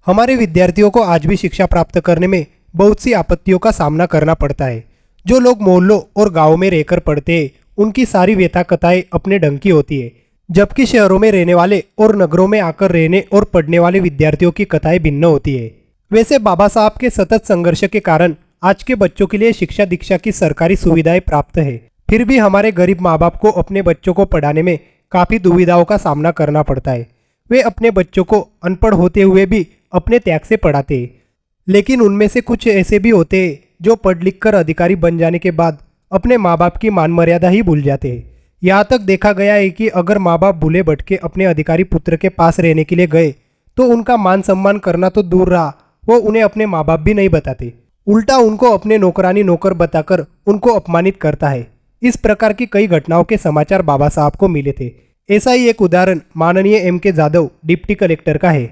हमारे विद्यार्थियों को आज भी शिक्षा प्राप्त करने में बहुत सी आपत्तियों का सामना करना पड़ता है। जो लोग मोहल्लों और गांवों में रहकर पढ़ते हैं उनकी सारी व्यथा कथाएं अपने ढंग की होती है, जबकि शहरों में रहने वाले और नगरों में आकर रहने और पढ़ने वाले विद्यार्थियों की कथाएं भिन्न होती है। वैसे बाबा साहब के सतत संघर्ष के कारण आज के बच्चों के लिए शिक्षा दीक्षा की सरकारी सुविधाएं प्राप्त है। फिर भी हमारे गरीब माँ बाप को अपने बच्चों को पढ़ाने में काफी दुविधाओं का सामना करना पड़ता है। वे अपने बच्चों को अनपढ़ होते हुए भी अपने त्याग से पढ़ाते हैं, लेकिन उनमें से कुछ ऐसे भी होते हैं जो पढ़ लिख कर अधिकारी बन जाने के बाद अपने माँ बाप की मान मर्यादा ही भूल जाते हैं। यहाँ तक देखा गया है कि अगर माँ बाप भूले भटके अपने अधिकारी पुत्र के पास रहने के लिए गए तो उनका मान सम्मान करना तो दूर रहा, वो उन्हें अपने माँ बाप भी नहीं बताते, उल्टा उनको अपने नौकरानी नौकर बताकर उनको अपमानित करता है। इस प्रकार की कई घटनाओं के समाचार बाबा साहब को मिले थे। ऐसा ही एक उदाहरण माननीय M.K. जाधव डिप्टी कलेक्टर का है।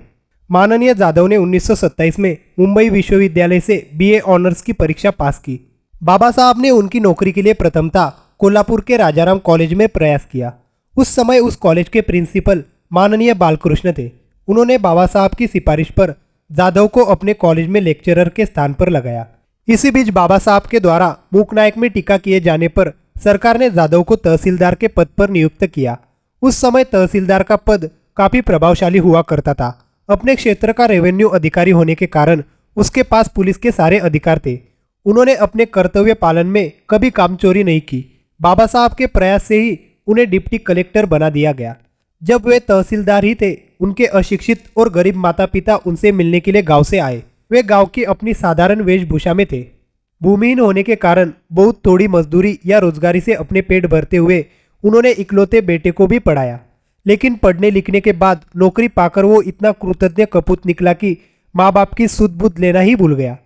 माननीय जाधव ने 1927 में मुंबई विश्वविद्यालय से BA ऑनर्स की परीक्षा पास की। बाबा साहब ने उनकी नौकरी के लिए प्रथमतः कोल्हापुर के राजाराम कॉलेज में प्रयास किया। उस समय उस कॉलेज के प्रिंसिपल माननीय बालकृष्ण थे। उन्होंने बाबा साहब की सिफारिश पर जाधव को अपने कॉलेज में लेक्चरर के स्थान पर लगाया। इसी बीच बाबा साहब के द्वारा मूकनायक में टीका किए जाने पर सरकार ने जाधव को तहसीलदार के पद पर नियुक्त किया। उस समय तहसीलदार का पद काफी प्रभावशाली हुआ करता था। अपने क्षेत्र का रेवेन्यू अधिकारी होने के कारण उसके पास पुलिस के सारे अधिकार थे। उन्होंने अपने कर्तव्य पालन में कभी कामचोरी नहीं की। बाबा साहब के प्रयास से ही उन्हें डिप्टी कलेक्टर बना दिया गया। जब वे तहसीलदार ही थे, उनके अशिक्षित और गरीब माता पिता उनसे मिलने के लिए गांव से आए। वे गांव की अपनी साधारण वेशभूषा में थे। भूमिहीन होने के कारण बहुत थोड़ी मजदूरी या रोजगारी से अपने पेट भरते हुए उन्होंने इकलौते बेटे को भी पढ़ाया। लेकिन पढ़ने लिखने के बाद नौकरी पाकर वो इतना कृतज्ञ कपूत निकला कि माँ बाप की सुध बुध लेना ही भूल गया।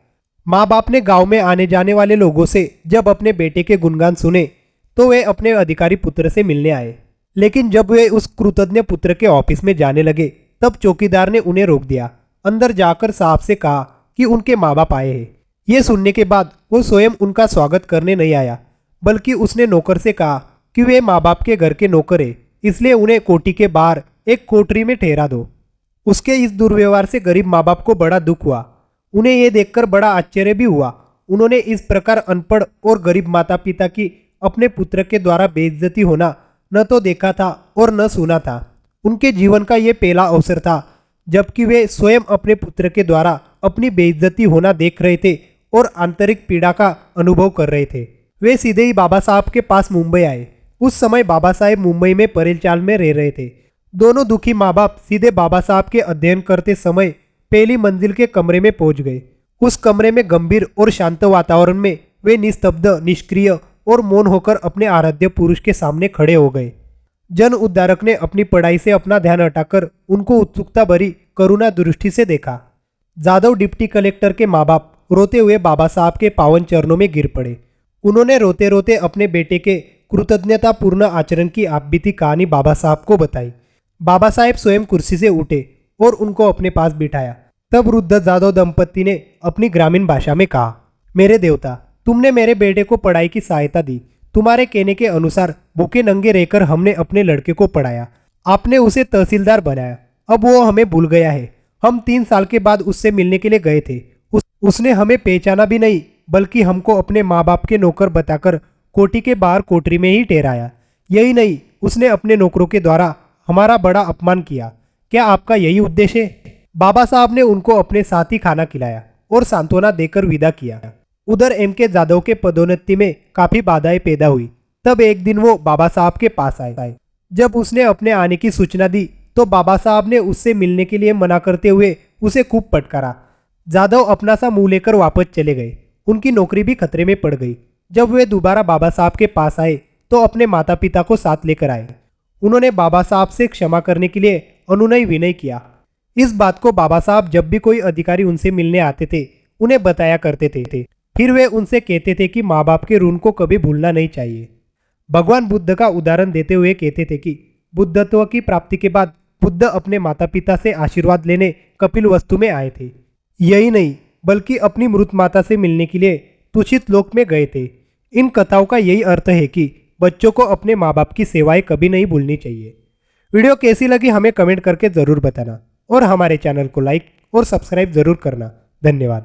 माँ बाप ने गांव में आने जाने वाले लोगों से जब अपने बेटे के गुणगान सुने तो वे अपने अधिकारी पुत्र से मिलने आए। लेकिन जब वे उस कृतज्ञ पुत्र के ऑफिस में जाने लगे तब चौकीदार ने उन्हें रोक दिया। अंदर जाकर साहब से कहा कि उनके माँ बाप आए हैं। ये सुनने के बाद वो स्वयं उनका स्वागत करने नहीं आया, बल्कि उसने नौकर से कहा कि वे माँ बाप के घर के नौकर है, इसलिए उन्हें कोठी के बाहर एक कोठरी में ठहरा दो। उसके इस दुर्व्यवहार से गरीब माँ बाप को बड़ा दुख हुआ। उन्हें यह देखकर बड़ा आश्चर्य भी हुआ। उन्होंने इस प्रकार अनपढ़ और गरीब माता पिता की अपने पुत्र के द्वारा बेइज्जती होना न तो देखा था और न सुना था। उनके जीवन का ये पहला अवसर था जबकि वे स्वयं अपने पुत्र के द्वारा अपनी बेइज्जती होना देख रहे थे और आंतरिक पीड़ा का अनुभव कर रहे थे। वे सीधे ही बाबा साहब के पास मुंबई आए। उस समय बाबा साहब मुंबई में परेलचाल में रह रहे थे। दोनों दुखी माँ बाप सीधे बाबा साहब के अध्ययन करते समय पहली मंजिल के कमरे में पहुंच गए। उस कमरे में गंभीर और शांत वातावरण में वे निस्तब्ध, निष्क्रिय और मौन होकर अपने आराध्य पुरुष के सामने खड़े हो गए। जन उद्धारक ने अपनी पढ़ाई से अपना ध्यान हटाकर उनको उत्सुकता भरी करुणा दृष्टि से देखा। जाधव डिप्टी कलेक्टर के माँ बाप रोते हुए बाबा साहब के पावन चरणों में गिर पड़े। उन्होंने रोते रोते अपने बेटे के कृतज्ञतापूर्ण आचरण की आप बीती कहानी बाबा साहब को बताई। बाबा साहब स्वयं कुर्सी से उठे और उनको अपने पास बिठाया। तब वृद्ध जाधव दंपति ने अपनी ग्रामीण भाषा में कहा, मेरे देवता, तुमने मेरे बेटे को पढ़ाई की सहायता दी। तुम्हारे कहने के अनुसार भूखे नंगे रहकर हमने अपने लड़के को पढ़ाया। आपने उसे तहसीलदार बनाया। अब वो हमें भूल गया है। हम 3 साल के बाद उससे मिलने के लिए गए थे। उसने हमें पहचाना भी नहीं, बल्कि हमको अपने माँ बाप के नौकर बताकर कोठी के बाहर कोठरी में ही ठहराया। यही नहीं, उसने अपने नौकरों के द्वारा हमारा बड़ा अपमान किया। क्या आपका यही उद्देश्य है? बाबा साहब ने उनको अपने साथ ही खाना खिलाया और सांत्वना देकर विदा किया। उधर M.K. जाधव के पदोन्नति में काफी बाधाएं पैदा हुई। तब एक दिन वो बाबा साहब के पास आए। जब उसने अपने आने की सूचना दी तो बाबा साहब ने उससे मिलने के लिए मना करते हुए उसे खूब फटकारा। जाधव अपना सा मुंह लेकर वापस चले गए। उनकी नौकरी भी खतरे में पड़ गई। जब वे दोबारा बाबा साहब के पास आए तो अपने माता पिता को साथ लेकर आए। उन्होंने बाबा साहब से क्षमा करने के लिए अनुनय विनय किया। इस बात को बाबा साहब जब भी कोई अधिकारी उनसे मिलने आते थे उन्हें बताया करते थे। फिर वे उनसे कहते थे कि माँ बाप के ऋण को कभी भूलना नहीं चाहिए। भगवान बुद्ध का उदाहरण देते हुए कहते थे कि बुद्धत्व की प्राप्ति के बाद बुद्ध अपने माता पिता से आशीर्वाद लेने कपिलवस्तु में आए थे। यही नहीं, बल्कि अपनी मृत माता से मिलने के लिए तुच्छित लोक में गए थे। इन कथाओं का यही अर्थ है कि बच्चों को अपने माँ बाप की सेवाएं कभी नहीं भूलनी चाहिए। वीडियो कैसी लगी हमें कमेंट करके ज़रूर बताना और हमारे चैनल को लाइक और सब्सक्राइब जरूर करना। धन्यवाद।